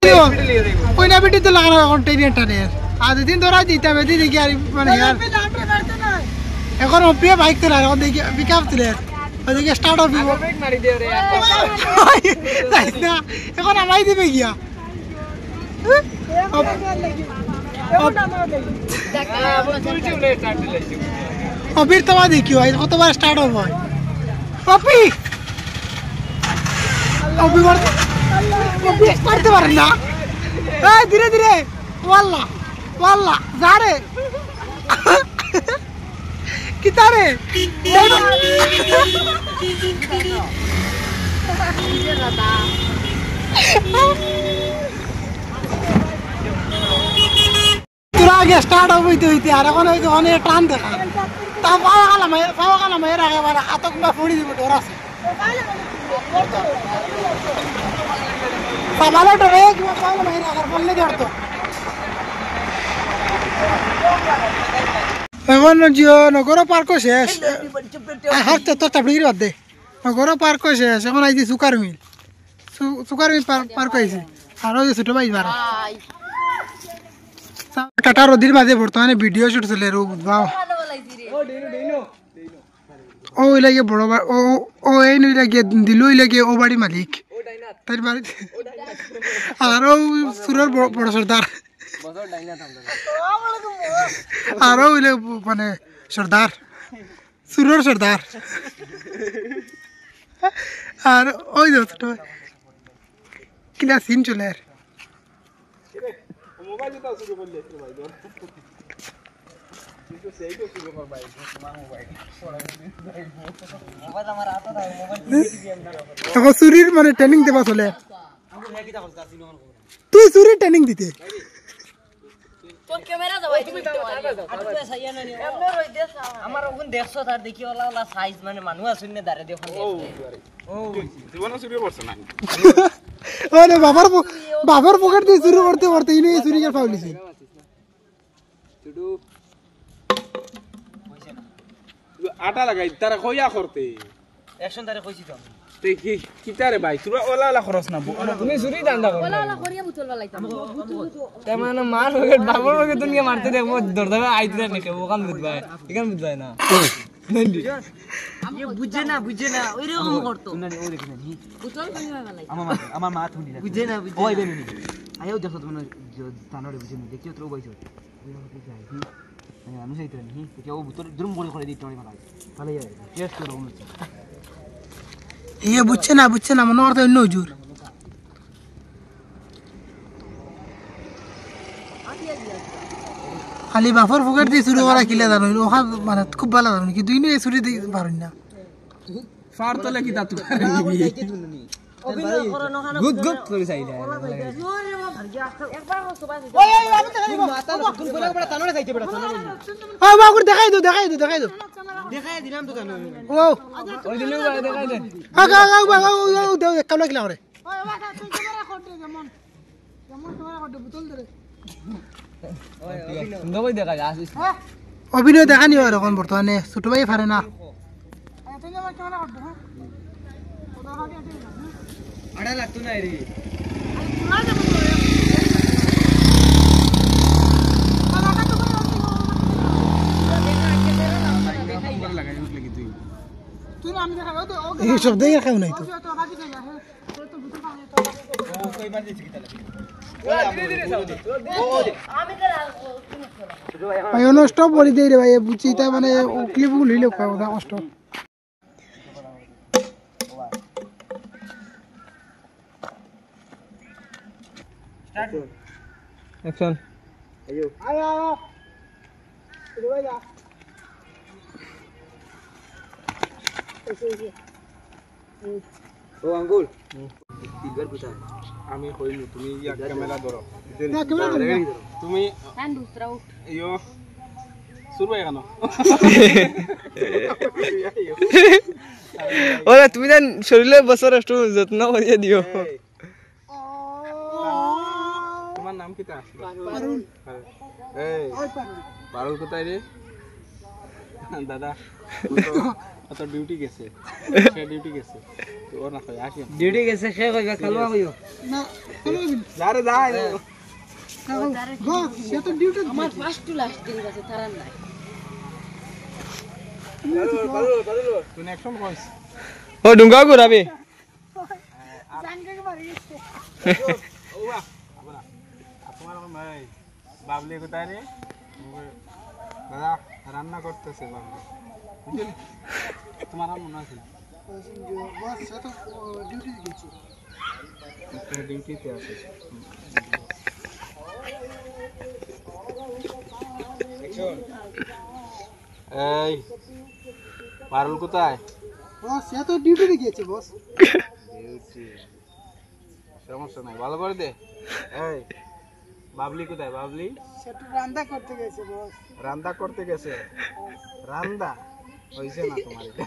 कोई ना बेटी तो लगा रहा कंटेनर टाने आज दिन दौरा जीता मैं दी देखिए यार मैंने यार एक और ओपी बाइक चला रहा हूँ देखिए पिकअप चले और देखिए स्टार्ट ऑफ भी ब्रेक मारी दे रहे हैं ना एक और हमारी दी में गया अभी तो बात देखियो आज को तो बार स्टार्ट हो गया पपी अभी बार अभी स्टार्ट तो बार ना धीरे धीरे वाला वाला जा रे कितना रे तुरा आगे स्टार्ट हो गई थी यार कौन है कौन है टान देखा तब पावा का ना मेरा है वाला हाथों में फोड़ी दी बटोरा से सामाला तो है कि पावा का मेरा अगर बोलने जोड़ तो এখন জিও নগর পার্ক শেষ আর তো তাবড়ির বাদ দে নগর পার্ক শেষ এখন আইছি সুকার মিল পার্ক আইছি আর ওই ছোট ভাই বারা টাটা রদির মাঝে বর্তমানে ভিডিও শুট চলে রে বাও ও লাগে বড় ও এই নই লাগে দিলই লাগে ও বাড়ি মালিক তার বাড়ি আর ও সুরের বড় সর্দার আরো হইলে মানে সর্দার সুরের সর্দার আর ওই ছোট কিলা সিন চলে আর এখন চুরির মানে ট্রেনিং দেবা চলে তুই চুরির ট্রেনিং দিতে ক্যামেরা যাবাই তুমি আটকে সাইয়া না এমন রই দেশ আমার ওখান দেখছো তার দেখি ওলা ওলা সাইজ মানে মানুষ আসুনে দাঁড়ে দেখো ও জীবন চুরি করছ না ওরে বাবার পকেট দিয়ে চুরি করতে করতে ইনি চুরি করে পাউলিছি চুডু কইছে না আটা লাগাই তারা কইয়া করতে অ্যাকশন তারে কইছি তো তে কি কিতারে ভাই চুরা ওলা ওলা খরচ না তুমি চুরি দান্দা করো ওলা ওলা করিয়া বুতল লাইতাম তেমন মার ওকে বাবার ওকে দুনিয়া মারতে দেখো দরদাবে আইতে না কে ওখান বুঝবাই এখান বুঝবাই না ये बुझे ना ওই রকম করতো না ও দেখি না বুতল কইয়া লাই আমার মা থুনি বুঝে না ওই বেনি আয়ো দেখো তুমি তানরে বুঝে না দেখিও তো বইছো ওই রকম যাই আমি যাইতে নি কে ও বুতল দুরম বড় করে দিতে পারে তাহলে টেস্ট করো ये बुझे ना मनो करते অন্য হুজুর খালি বাফর পকেট দিয়ে চুরি করা কিলা জানো ওহা মানে খুব ভালো জানো কি দুই নে চুরি দি পারুন না ফার তলে কি তা তুই অভিনয় করো না খানা গুড করে চাইলে একবার সবাই ওই আমি দেখাই মাথা কোন বলা বড় তানরে চাইতে বড় তানরে ও বাগুর দেখাই দো দেখাই দিলাম তো জানো ও ওই দিলে দেখাই দে আগা দেও কামলা কিলা করে ওই বাবা তুই ক্যামেরা করতে যেমন ক্যামেরা করতে বোতল ধরে ওই অভিনয় দেখা যায় অভিনয় দেখানি হয় এখন বর্তমানে ছোট ভাই পারে না তুই আমার ক্যামেরা করতে হ্যাঁ আড়া লাগতো না রে এই সব দেখে খাও নাই তো ভাই অন স্টপ বলি দেই রে ভাই বুঝি তা মানে ক্লিপ গুলো লইলো কথা কষ্ট স্টার্ট অ্যাকশন আয়ো রে ভাই যা ও আঙ্গুল তিনবার কোথায় আমি কইলু তুমি ইয়া ক্যামেরা ধরো না ক্যামেরা ধরো তুমি হ্যান্ড উতরাও ইয়ো শুরু হয়ে গেল ওরে তুমি দেন শরীরে বছর একটু যত্ন করিয়ে দিও তোমার নাম কি তা পারুল এই পারুল কোথায় রে দাদা তো ডিউটি গেছে সে ডিউটি গেছে তো ওর না কই আসি ডিউটি গেছে সে কইবা খালবা কইও না চলো যারে যাই বস সে তো ডিউটি আমার ফার্স্ট টু লাস্ট দিন আছে তারার নাই তুই নেক্সট কইস ও ডুঙ্গা ঘুরাবে জানকে মারি গেছে ওয়া আপনা আপনার ভাই বাবলি কোথায় রে দাদা রান্না করতেছে বাবলি বুঝলি তোমার মনে আছে বস সে তো ডিউটি গেছে ডিউটিতে আছে এই পারুল কোথায় বস সে তো ডিউটি গেছে বস ডিউটি সমস্যা নাই ভালো করে দে এই বাবলি কোথায় বাবলি সে তো রান্না করতে গেছে বস রান্না করতে গেছে রান্না হইছে না তোমার এটা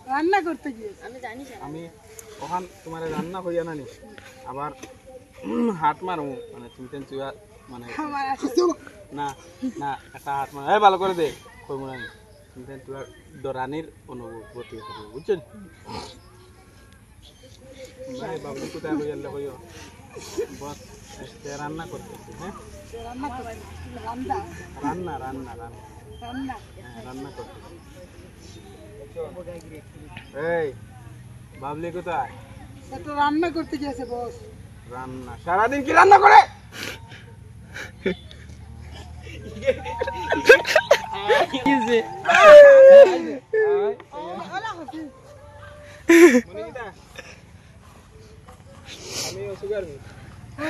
রান্না করতে গিয়েছে আমি জানি স্যার আমি ওখান তোমার রান্না হইয়া না নি আবার হাত মারো মানে চিন্তেন চুয়া মানে আমার আছে চলো না না একটা হাত মার এই ভালো করে দে কই মনে নাই চিন্তেন চুয়া দরানির অনুভূতি হবে বুঝছেন ভাই বাবলি কোথায় হইয়া কইও বস আজকে রান্না করতেছি হ্যাঁ রান্না করতে রান্না রান্না রান্না রান্না রান্না হ্যাঁ, রান্না করতেছি এই বাবলি কোথায় সে তো রান্না করতে গিয়েছে বস রান্না সারাদিন কি রান্না করে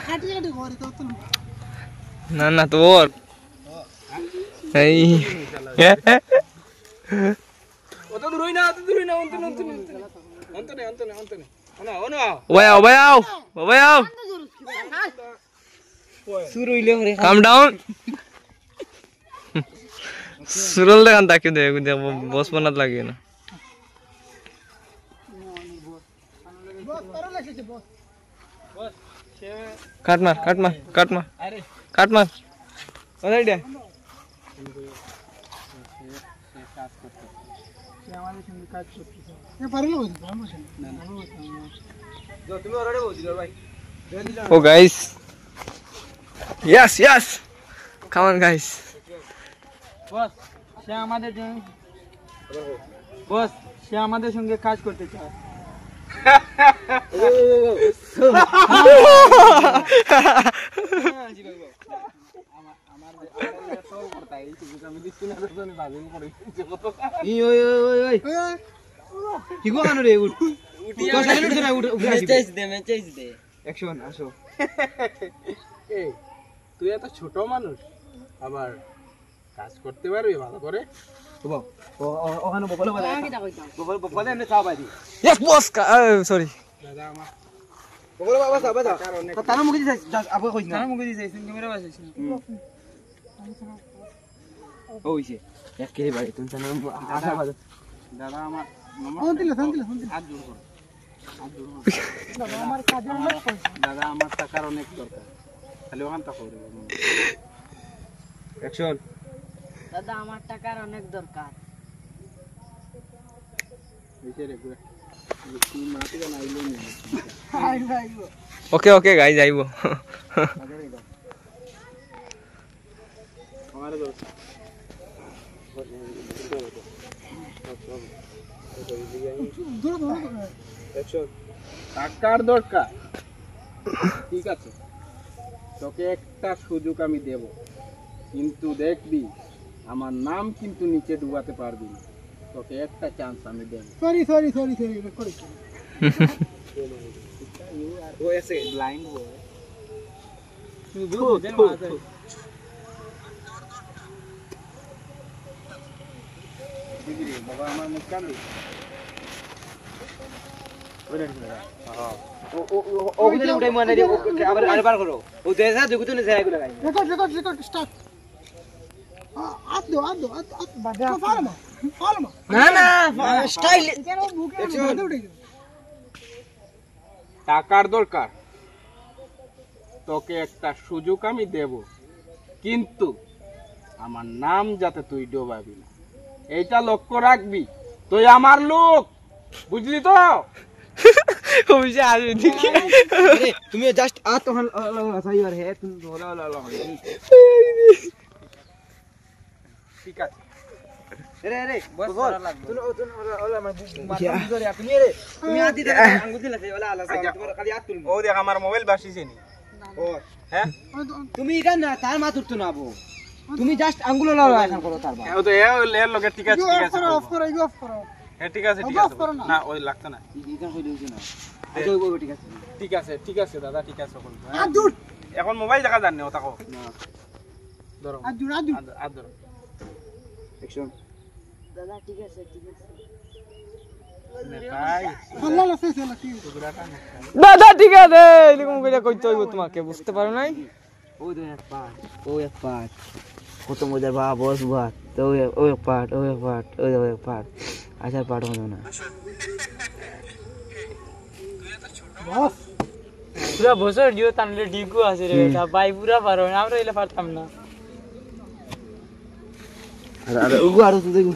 খাটি খাটি ঘরে তো না না তোর এই অত দূর হই না অন্তনে ওয়াও ওয়াও ওয়াও শুরু হইলে কাম ডাউন সুরল দেখান তাকে দে বস বানাত লাগে না বস পারো লাগছে বস কাট মার আরে কাট মার ওই দে সে আমাদের সঙ্গে কাজ করতেছে এ পারলো বস বস না তুমি অলরেডি বলছিস ভাই Oh guys, yes, come on guys. বস সে আমাদের জন্য বস সে আমাদের সঙ্গে কাজ করতে চায় কি গো আনো রে উঠ মেচেজ দে অ্যাকশন আসো এই তুই এত ছোট মানুষ আবার কাজ করতে পারবি ভালো করে ওখানে বকলে আমি তা কইতাম বকলে এনে চাও পাই দি ইয়েস বস সরি দাদা আমার বকলে বাবা চাও বাবা কারণে তার মুখে দিছ আপু কইছ না তার মুখে দিছ ক্যামেরা বাজাইছ ওইছে একে ভাই তুমি জানো আশা বাজা দাদা আমার শান্তিলে হাত জোর করো দাদা আমার কাজে অনেক পয়সা দাদা আমার টাকার অনেক দরকার খালি ওখান টাকা করে অ্যাকশন দাদা আমার টাকার অনেক দরকার বিচারে করে তুই মাটি না আইলো নি আইলো ওকে গাইজ আইবো আমারে দরকার দূর অ্যাকশন টাকার দরকার ঠিক আছে তোকে একটা সুযোগ আমি দেব কিন্তু দেখবি আমার নাম কিন্তু নিচে ডুবাতে পারবি না তোকে একটা চান্স আমি দেব সরি করেছি ও এসে ব্লাইন্ড বয় তুই বুঝ দে মাঝে দিদি বাবা আমার মুখ কান্দি ওরে হ্যাঁ ও গুলো উঠাই মানে আবার আরেকবার করো ও দেশা জগুতো নে যায় এগুলা গাই রেকর্ড স্টার্ট আদ দো বাদা ফার্মা না স্টাইল কেন মুখে বাদা উঠে গেল টাকার দরকার তোকে একটা সুযোগ আমি দেব কিন্তু আমার নাম যাতে তুই ডোবাবি না, এইটা লক্ষ্য রাখবি। তুই আমার লোক, বুঝলি তো? তুমি জাস্ট আ তখন সাইবার হে তুমি ঠিক আছে। রে রে বস বল করা লাগবে। তুমি আদি দে আঙ্গুল দিলা সেই ওলা আলা তোমার খালি হাত তুলবো। ও দেখ আমার মোবাইল বাসিছে নি। ও হ্যাঁ তুমি এটা না তার মা তুলতো না আবু, তুমি জাস্ট আঙ্গুল লাগা এখন করো তার বা ও তো এর লগে ঠিক আছে, ঠিক আছে। অফ করো ইগো অফ করো হ্যাঁ ঠিক আছে, ঠিক আছে। না ওই লাগতো না। ইকান কই দিছ না আচ্ছা ওই ঠিক আছে ঠিক আছে, ঠিক আছে দাদা, ঠিক আছে বলবো। আর দূর এখন মোবাইল দেখা জানি ও তাকো না ধরো, আর দূর আর দূর আর ধরো। অ্যাকশন দাদা ঠিক আছে ঠিক আছে তাই আল্লাহ লাসে চলা কি কুকুরাটা না দাদা ঠিক আছে এরকম করে কইতে হইব তোমাকে, বুঝতে পারো নাই? ওই দুই এক পাট ওই এক পাট কত মজার বা বস ভাত তো ওই এক পাট ওই এক পাট ওই এক পাট আচ্ছা পাট হলো না বস পুরা বছর দিও তানলে ডিগু আছে রে বেটা, ভাই পুরা পারো না, আমরা এলে পারতাম না। আরে আরে ওগো আর তো দেখো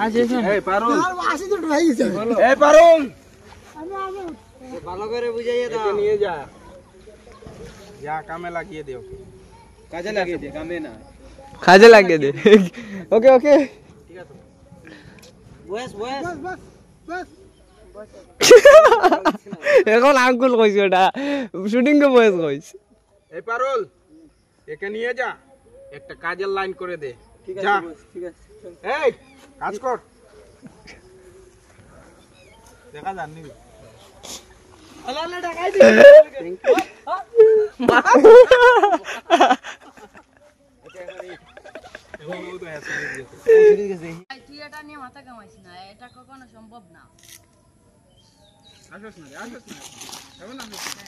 আজ এসে এই পারুল, আর আসি তো ঢাই গেছে এই পারুল, আমি আমি ভালো করে বুঝাইয়ে দাও একে নিয়ে যা, যা কামে লাগিয়ে দে ওকে। কাজে লাগিয়ে দে কামে না কাজে লাগিয়ে দে। ওকে ওকে ঠিক আছে। বস বস বস বস বস এখন আঙ্কুল কইছে, ওটা শুটিং কে বয়স কইছে। এই পারুল, একে নিয়ে যা, একটা কাজের লাইন করে দে। ঠিক যা। আছে বস ঠিক আছে এই কাজ কর, দেখা জানি আল্লাহ আল্লাহ টাকাই দে ঠিক আছে তুই এটা নিয়ে মাথা কামাইস না, এটা কখনো সম্ভব না। আসিস না, আসিস না, এখন আসিস না।